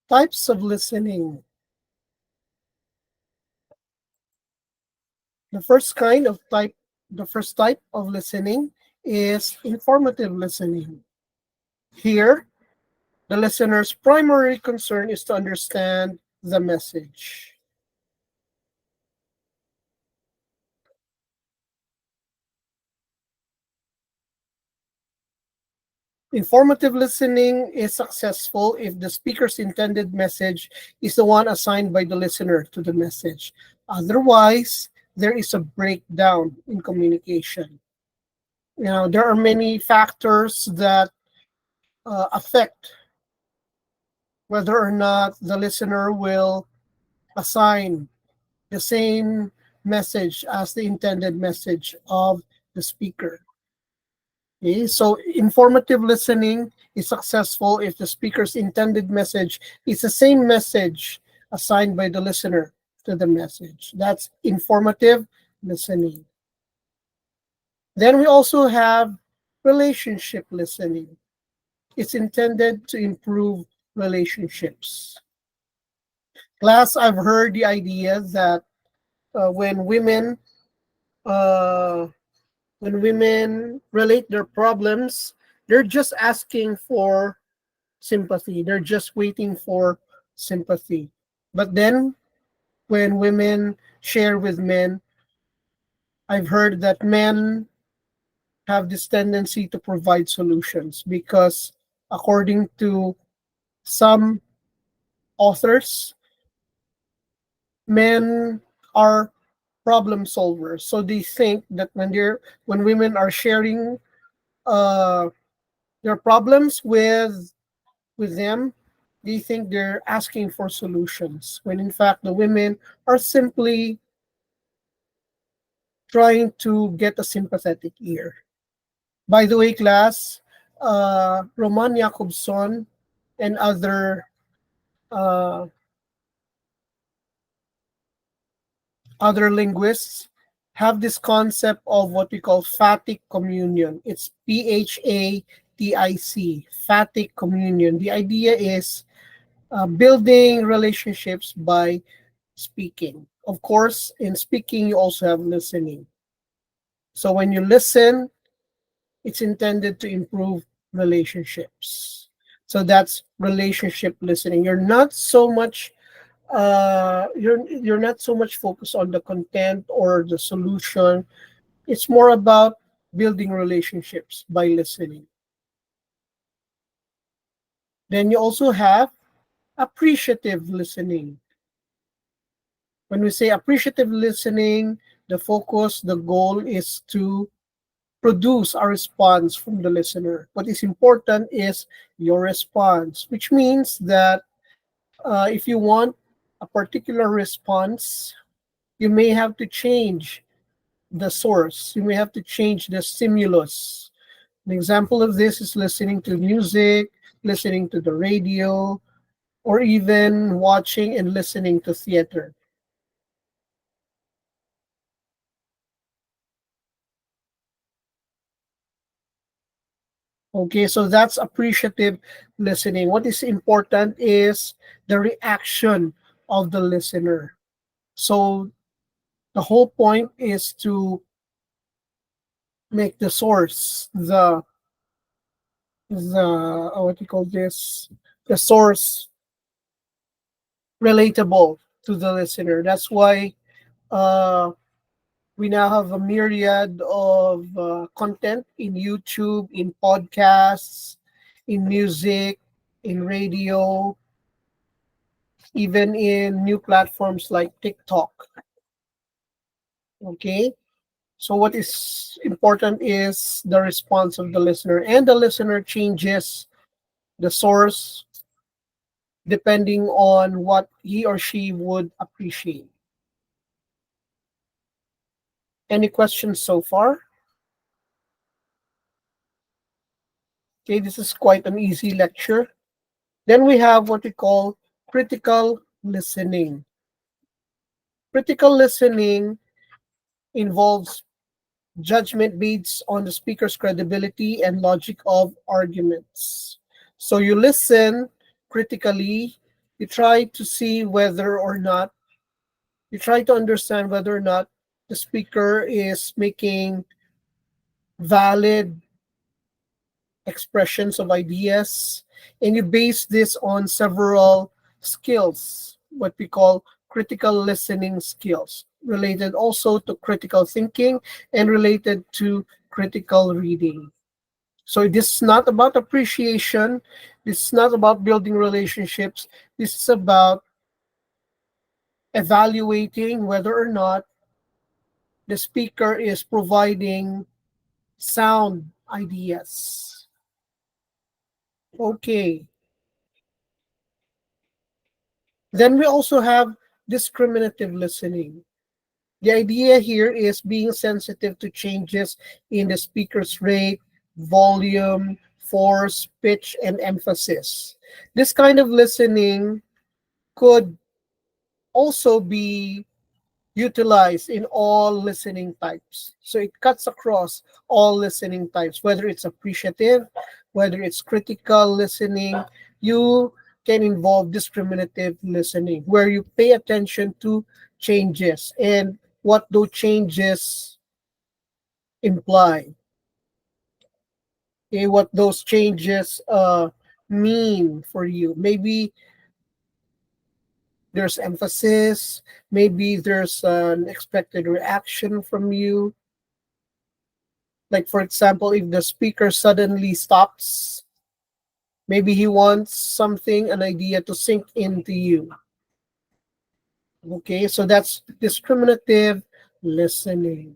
Types of listening. The first kind of type, the first type of listening is informative listening. Here, the listener's primary concern is to understand the message. Informative listening is successful if the speaker's intended message is the one assigned by the listener to the message. Otherwise, there is a breakdown in communication. There are many factors that affect whether or not the listener will assign the same message as the intended message of the speaker. Okay, so informative listening is successful if the speaker's intended message is the same message assigned by the listener to the message. That's informative listening. Then we also have relationship listening. It's intended to improve relationships. Class, I've heard the idea that when women uh, when women relate their problems, they're just asking for sympathy. They're just waiting for sympathy. But then when women share with men, I've heard that men have this tendency to provide solutions because, according to some authors, men are problem solvers. So they think that when women are sharing uh, their problems with them, they think they're asking for solutions, when in fact the women are simply trying to get a sympathetic ear. By the way, class, Roman Jakobson and uh, other linguists have this concept of what we call phatic communion. It's PHATIC, phatic communion. The idea is building relationships by speaking. Of course, in speaking, you also have listening. So when you listen, it's intended to improve relationships. So that's relationship listening. You're not so much focused on the content or the solution. It's more about building relationships by listening. Then you also have appreciative listening. When we say appreciative listening, the focus, the goal is to produce a response from the listener. What is important is your response, which means that if you want a particular response, you may have to change the source. You may have to change the stimulus. An example of this is listening to music, listening to the radio, or even watching and listening to theater. Okay, so that's appreciative listening. What is important is the reaction of the listener. So the whole point is to make the source, what you call this, the source relatable to the listener. That's why uh, we now have a myriad of content in YouTube, in podcasts, in music, in radio, even in new platforms like TikTok. Okay. So what is important is the response of the listener, and the listener changes the source depending on what he or she would appreciate. Any questions so far? Okay, this is quite an easy lecture. Then we have what we call critical listening. Critical listening involves judgment based on the speaker's credibility and logic of arguments. So you listen critically, You try to see whether or not, you try to understand whether or not the speaker is making valid expressions of ideas, and you base this on several skills, what we call critical listening skills, related also to critical thinking and related to critical reading. So this is not about appreciation, this is not about building relationships, this is about evaluating whether or not the speaker is providing sound ideas. Okay. Then we also have discriminative listening. The idea here is being sensitive to changes in the speaker's rate, volume, force, pitch, and emphasis. This kind of listening could also be utilized in all listening types. So it cuts across all listening types, whether it's appreciative, whether it's critical listening. You can involve discriminative listening, where you pay attention to changes and what those changes imply, what those changes mean for you. Maybe there's emphasis, maybe there's an expected reaction from you. Like, for example, if the speaker suddenly stops, maybe he wants something, an idea to sink into you. Okay, so that's discriminative listening.